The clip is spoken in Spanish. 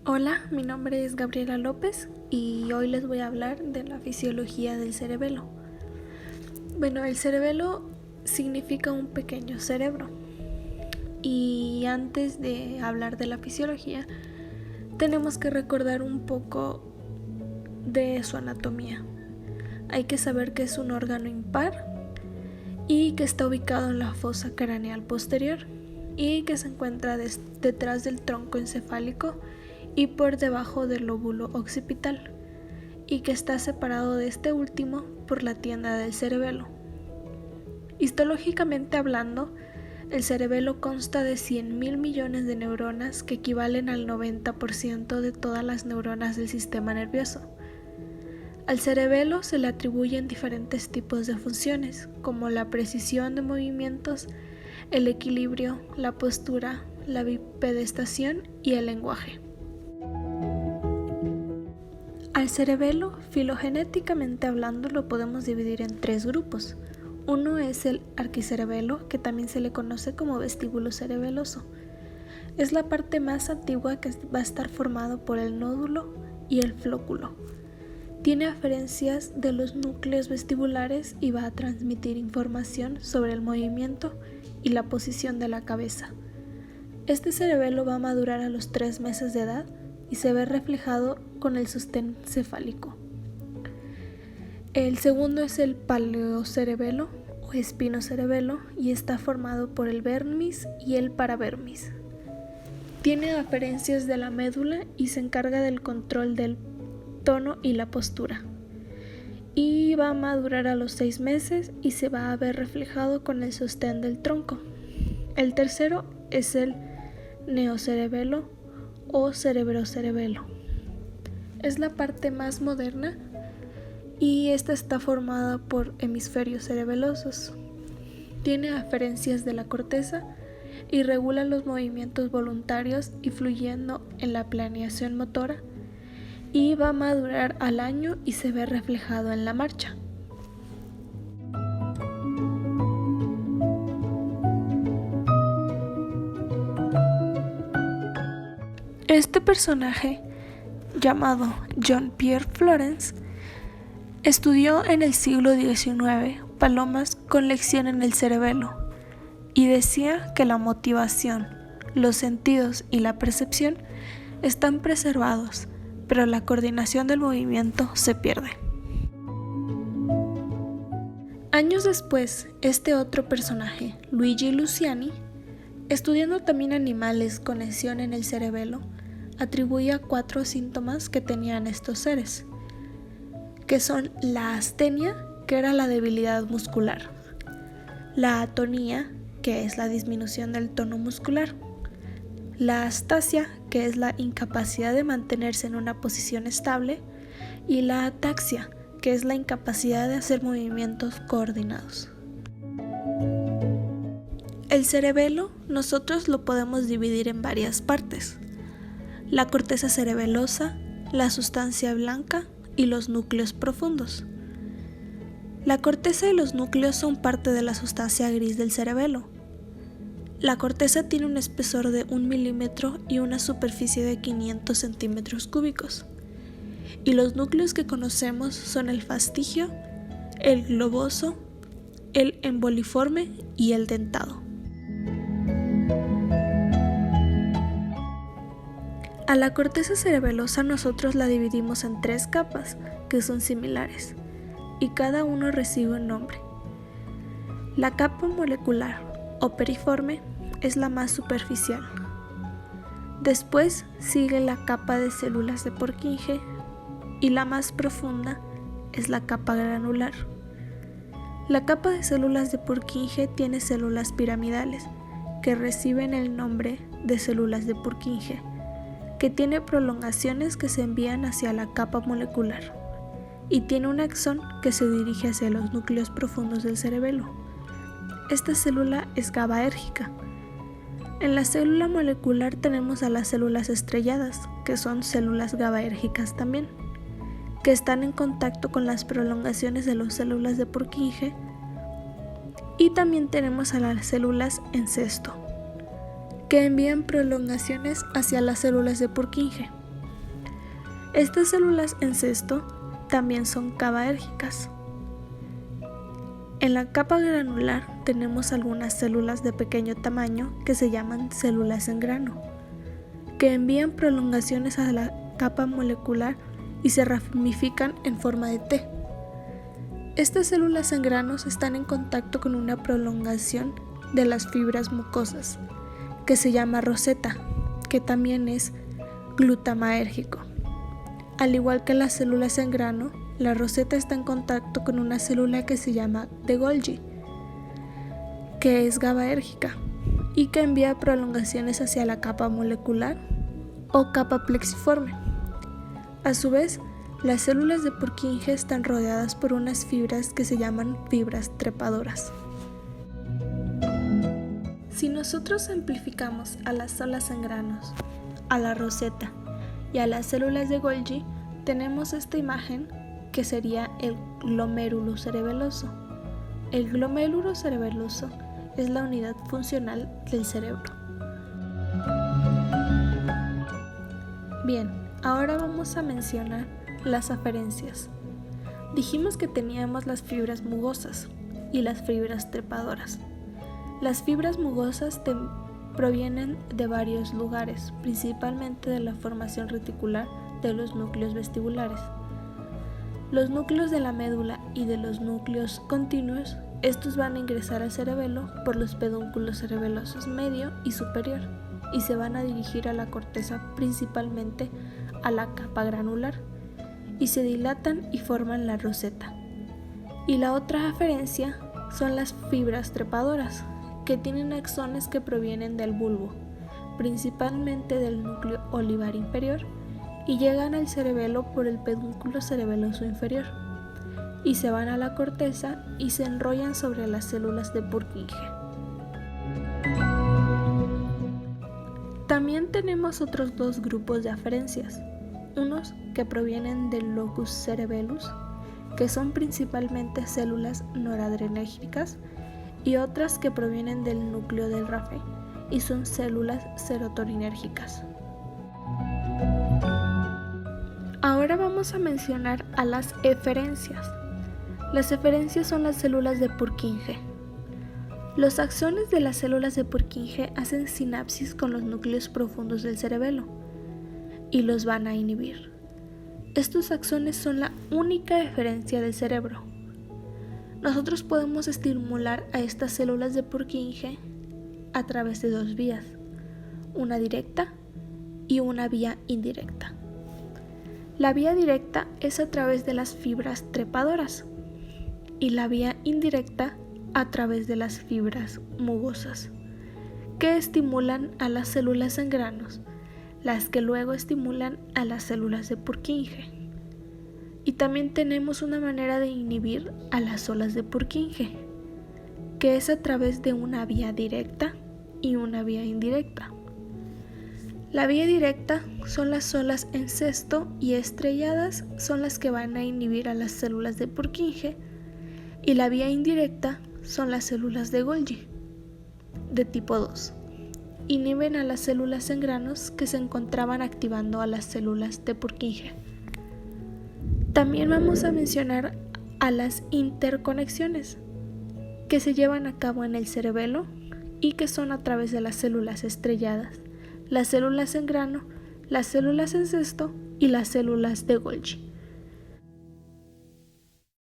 Hola, mi nombre es Gabriela López y hoy les voy a hablar de la fisiología del cerebelo. Bueno, el cerebelo significa un pequeño cerebro y antes de hablar de la fisiología tenemos que recordar un poco de su anatomía. Hay que saber que es un órgano impar y que está ubicado en la fosa craneal posterior y que se encuentra detrás del tronco encefálico y por debajo del lóbulo occipital, y que está separado de este último por la tienda del cerebelo. Histológicamente hablando, el cerebelo consta de 100.000 millones de neuronas que equivalen al 90% de todas las neuronas del sistema nervioso. Al cerebelo se le atribuyen diferentes tipos de funciones, como la precisión de movimientos, el equilibrio, la postura, la bipedestación y el lenguaje. Al cerebelo, filogenéticamente hablando, lo podemos dividir en tres grupos. Uno es el arquicerebelo, que también se le conoce como vestíbulo cerebeloso. Es la parte más antigua que va a estar formado por el nódulo y el flóculo. Tiene aferencias de los núcleos vestibulares y va a transmitir información sobre el movimiento y la posición de la cabeza. Este cerebelo va a madurar a los 3 meses de edad y se ve reflejado con el sostén cefálico. El segundo es el paleocerebelo o espinocerebelo y está formado por el vermis y el paravermis. Tiene aferencias de la médula y se encarga del control del tono y la postura. Y va a madurar a los 6 meses y se va a ver reflejado con el sostén del tronco. El tercero es el neocerebelo o cerebrocerebelo. Es la parte más moderna y esta está formada por hemisferios cerebelosos. Tiene aferencias de la corteza y regula los movimientos voluntarios influyendo en la planeación motora, y va a madurar al año y se ve reflejado en la marcha. Este personaje, llamado Jean-Pierre Florence, estudió en el siglo XIX palomas con lección en el cerebelo y decía que la motivación, los sentidos y la percepción están preservados, pero la coordinación del movimiento se pierde. Años después, este otro personaje, Luigi Luciani, estudiando también animales con lesión en el cerebelo, atribuía 4 síntomas que tenían estos seres, que son la astenia, que era la debilidad muscular, la atonía, que es la disminución del tono muscular, la astasia, que es la incapacidad de mantenerse en una posición estable, y la ataxia, que es la incapacidad de hacer movimientos coordinados. El cerebelo nosotros lo podemos dividir en varias partes: la corteza cerebelosa, la sustancia blanca y los núcleos profundos. La corteza y los núcleos son parte de la sustancia gris del cerebelo. La corteza tiene un espesor de 1 milímetro y una superficie de 500 centímetros cúbicos. Y los núcleos que conocemos son el fastigio, el globoso, el emboliforme y el dentado. A la corteza cerebelosa nosotros la dividimos en 3 capas que son similares y cada uno recibe un nombre. La capa molecular o periforme es la más superficial. Después sigue la capa de células de Purkinje y la más profunda es la capa granular. La capa de células de Purkinje tiene células piramidales que reciben el nombre de células de Purkinje, que tiene prolongaciones que se envían hacia la capa molecular y tiene un axón que se dirige hacia los núcleos profundos del cerebelo. Esta célula es GABAérgica. En la célula molecular tenemos a las células estrelladas, que son células GABAérgicas también, que están en contacto con las prolongaciones de las células de Purkinje, y también tenemos a las células en cesto, que envían prolongaciones hacia las células de Purkinje. Estas células en cesto también son GABAérgicas. En la capa granular tenemos algunas células de pequeño tamaño que se llaman células en grano, que envían prolongaciones a la capa molecular y se ramifican en forma de T. Estas células en granos están en contacto con una prolongación de las fibras mucosas, que se llama roseta, que también es glutamaérgico. Al igual que las células en grano, la roseta está en contacto con una célula que se llama de Golgi, que es GABAérgica y que envía prolongaciones hacia la capa molecular o capa plexiforme. A su vez, las células de Purkinje están rodeadas por unas fibras que se llaman fibras trepadoras. Si nosotros amplificamos a las células en granos, a la roseta y a las células de Golgi, tenemos esta imagen que sería el glomérulo cerebeloso. El glomérulo cerebeloso es la unidad funcional del cerebro. Bien, ahora vamos a mencionar las aferencias. Dijimos que teníamos las fibras mugosas y las fibras trepadoras. Las fibras mugosas provienen de varios lugares, principalmente de la formación reticular de los núcleos vestibulares. Los núcleos de la médula y de los núcleos continuos, estos van a ingresar al cerebelo por los pedúnculos cerebelosos medio y superior y se van a dirigir a la corteza, principalmente a la capa granular, y se dilatan y forman la roseta. Y la otra aferencia son las fibras trepadoras, que tienen axones que provienen del bulbo, principalmente del núcleo olivar inferior, y llegan al cerebelo por el pedúnculo cerebeloso inferior, y se van a la corteza y se enrollan sobre las células de Purkinje. También tenemos otros dos grupos de aferencias, unos que provienen del locus cerebellus, que son principalmente células noradrenérgicas, y otras que provienen del núcleo del RAFE y son células serotoninérgicas. Ahora vamos a mencionar a las eferencias. Las eferencias son las células de Purkinje. Los axones de las células de Purkinje hacen sinapsis con los núcleos profundos del cerebelo y los van a inhibir. Estos axones son la única eferencia del cerebro. Nosotros podemos estimular a estas células de Purkinje a través de dos vías, una directa y una vía indirecta. La vía directa es a través de las fibras trepadoras y la vía indirecta a través de las fibras mugosas, que estimulan a las células en granos, las que luego estimulan a las células de Purkinje. Y también tenemos una manera de inhibir a las células de Purkinje, que es a través de una vía directa y una vía indirecta. La vía directa son las células en cesto y estrelladas son las que van a inhibir a las células de Purkinje, y la vía indirecta son las células de Golgi, de tipo 2. Inhiben a las células en granos que se encontraban activando a las células de Purkinje. También vamos a mencionar a las interconexiones que se llevan a cabo en el cerebelo y que son a través de las células estrelladas, las células en grano, las células en cesto y las células de Golgi.